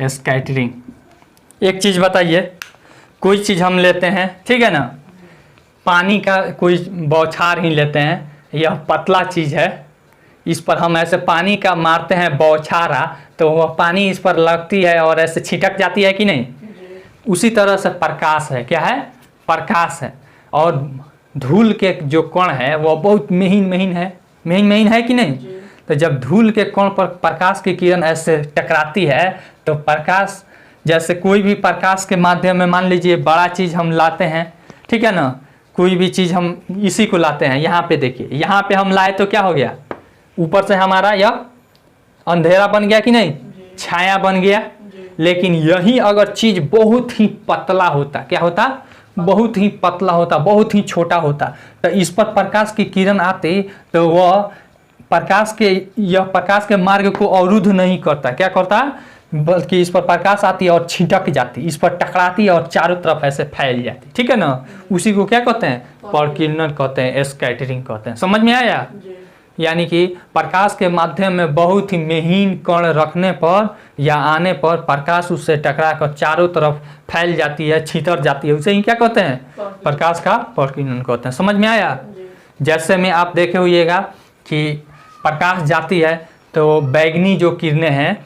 स्कैटरिंग, एक चीज बताइए, कोई चीज हम लेते हैं, ठीक है ना, पानी का कोई बौछार ही लेते हैं, यह पतला चीज है, इस पर हम ऐसे पानी का मारते हैं बौछारा, तो वह पानी इस पर लगती है और ऐसे छिटक जाती है कि नहीं। उसी तरह से प्रकाश है, क्या है, प्रकाश है। और धूल के जो कण है वह बहुत महीन महीन है, महीन महीन है कि नहीं। तो जब धूल के कण पर प्रकाश की किरण ऐसे टकराती है तो प्रकाश, जैसे कोई भी प्रकाश के माध्यम में, मान लीजिए बड़ा चीज़ हम लाते हैं, ठीक है ना, कोई भी चीज़ हम इसी को लाते हैं, यहाँ पे देखिए, यहाँ पे हम लाए तो क्या हो गया, ऊपर से हमारा यह अंधेरा बन गया कि नहीं, छाया बन गया। लेकिन यही अगर चीज़ बहुत ही पतला होता, क्या होता, बहुत ही पतला होता, बहुत ही छोटा होता, तो इस पर प्रकाश की किरण आती तो वह प्रकाश के मार्ग को अवरुद्ध नहीं करता, क्या करता, बल्कि इस पर प्रकाश आती है और छिटक जाती, इस पर टकराती और चारों तरफ ऐसे फैल जाती, ठीक है ना। उसी को क्या कहते हैं, प्रकीर्णन कहते हैं, स्कैटरिंग कहते हैं। समझ में आया। यानी कि प्रकाश के माध्यम में बहुत ही महीन कण रखने पर या आने पर प्रकाश उससे टकरा कर चारों तरफ फैल जाती है, छितर जाती है, उसे ही क्या कहते हैं, प्रकाश का प्रकीर्णन कहते हैं। समझ में आया। जैसे में आप देखे होइएगा कि प्रकाश जाती है तो बैगनी जो किरणें हैं,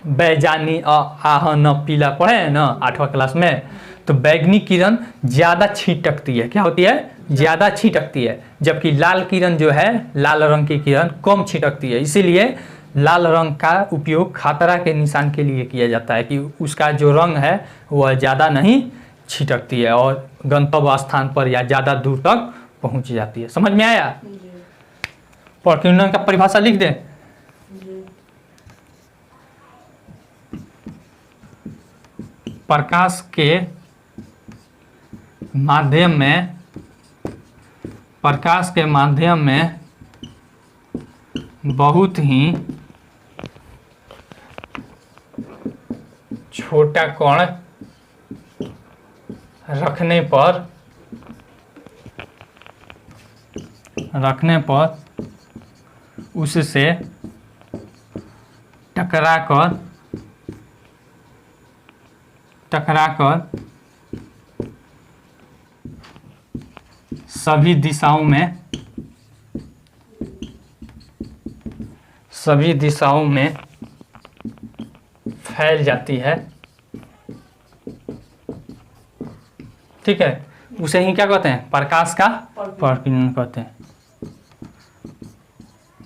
बैजानी आह न पीला पढ़े हैं ना 8वां क्लास में, तो बैगनी किरण ज़्यादा छिटकती है, क्या होती है, ज़्यादा छिटकती है, जबकि लाल किरण जो है, लाल रंग की किरण कम छिटकती है। इसीलिए लाल रंग का उपयोग खतरा के निशान के लिए किया जाता है कि उसका जो रंग है वह ज़्यादा नहीं छिटकती है और गंतव्य स्थान पर या ज़्यादा दूर तक पहुँच जाती है। समझ में आया। प्रकीर्णन का परिभाषा लिख दें। प्रकाश के माध्यम में बहुत ही छोटा कण रखने पर उससे टकराकर सभी दिशाओं में फैल जाती है, ठीक है। उसे ही क्या कहते हैं, प्रकाश का प्रकीर्णन कहते हैं,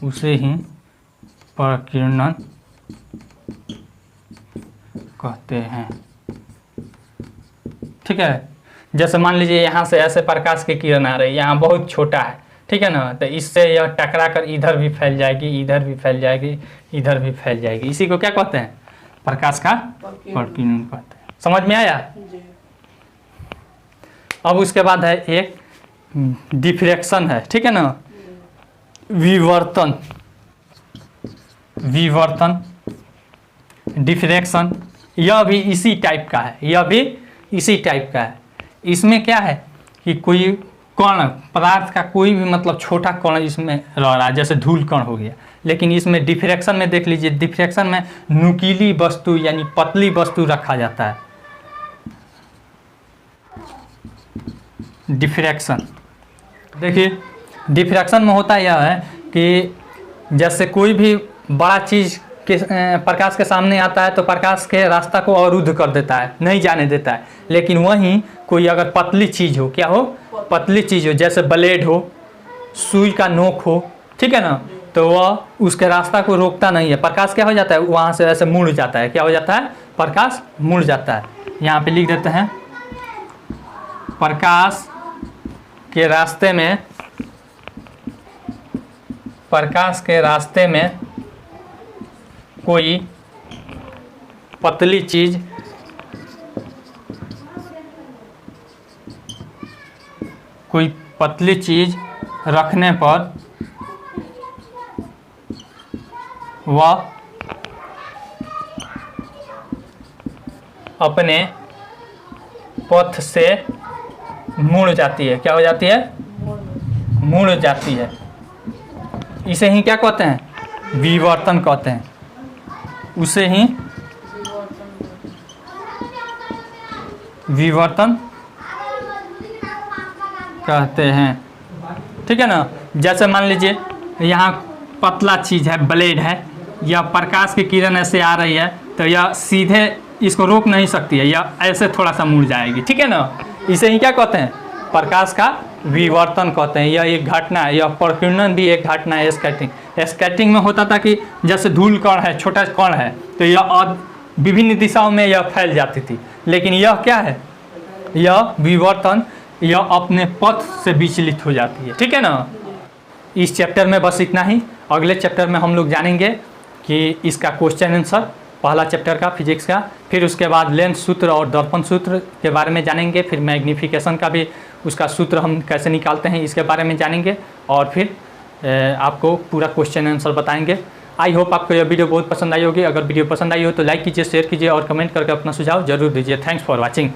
उसे ही प्रकीर्णन कहते हैं, ठीक है। जैसे मान लीजिए यहाँ से ऐसे प्रकाश की किरण आ रही है, यहाँ बहुत छोटा है, ठीक है ना, तो इससे यह टकरा कर इधर भी फैल जाएगी, इधर भी फैल जाएगी, इधर भी फैल जाएगी। इसी को क्या कहते हैं? प्रकाश का प्रकीर्णन कहते हैं। समझ में आया? अब उसके बाद है एक डिफ्रैक्शन है, ठीक है ना, विवर्तन, विवर्तन, डिफ्रैक्शन, यह भी इसी टाइप का है, यह भी इसी टाइप का है। इसमें क्या है कि कोई कण, पदार्थ का कोई भी मतलब छोटा कण इसमें रह रहा है, जैसे धूल कण हो गया, लेकिन इसमें डिफ्रैक्शन में देख लीजिए, डिफ्रैक्शन में नुकीली वस्तु यानी पतली वस्तु रखा जाता है। डिफ्रैक्शन, देखिए डिफ्रैक्शन में होता यह है कि जैसे कोई भी बड़ा चीज़ के प्रकाश के सामने आता है तो प्रकाश के रास्ता को अवरुद्ध कर देता है, नहीं जाने देता है। लेकिन वहीं कोई अगर पतली चीज़ हो, क्या हो, पतली चीज़ हो, जैसे ब्लेड हो, सुई का नोक हो, ठीक है ना, तो वह उसके रास्ता को रोकता नहीं है। प्रकाश क्या हो जाता है, वहाँ से ऐसे मुड़ जाता है। क्या हो जाता है? प्रकाश मुड़ जाता है। यहाँ पे लिख देते हैं, प्रकाश के रास्ते में, प्रकाश के रास्ते में कोई पतली चीज, कोई पतली चीज रखने पर वह अपने पथ से मुड़ जाती है। क्या हो जाती है? मुड़ जाती है। इसे ही क्या कहते हैं? विवर्तन कहते हैं। उसे ही विवर्तन कहते हैं, ठीक है ना। जैसे मान लीजिए यहाँ पतला चीज़ है, ब्लेड है, या प्रकाश की किरण ऐसे आ रही है तो यह सीधे इसको रोक नहीं सकती है, या ऐसे थोड़ा सा मुड़ जाएगी, ठीक है ना। इसे ही क्या कहते हैं? प्रकाश का विवर्तन कहते हैं। यह एक घटना है, यह प्रकीर्णन भी एक घटना है। स्कैटरिंग, स्कैटरिंग में होता था कि जैसे धूल कण है, छोटा कण है, तो यह विभिन्न दिशाओं में यह फैल जाती थी। लेकिन यह क्या है? यह विवर्तन, यह अपने पथ से विचलित हो जाती है, ठीक है ना। इस चैप्टर में बस इतना ही। अगले चैप्टर में हम लोग जानेंगे कि इसका क्वेश्चन आंसर, पहला चैप्टर का फिजिक्स का, फिर उसके बाद लेंस सूत्र और दर्पण सूत्र के बारे में जानेंगे, फिर मैग्नीफिकेशन का भी उसका सूत्र हम कैसे निकालते हैं इसके बारे में जानेंगे, और फिर आपको पूरा क्वेश्चन आंसर बताएंगे। आई होप आपको यह वीडियो बहुत पसंद आई होगी। अगर वीडियो पसंद आई हो तो लाइक कीजिए, शेयर कीजिए और कमेंट करके अपना सुझाव जरूर दीजिए। Thanks for watching.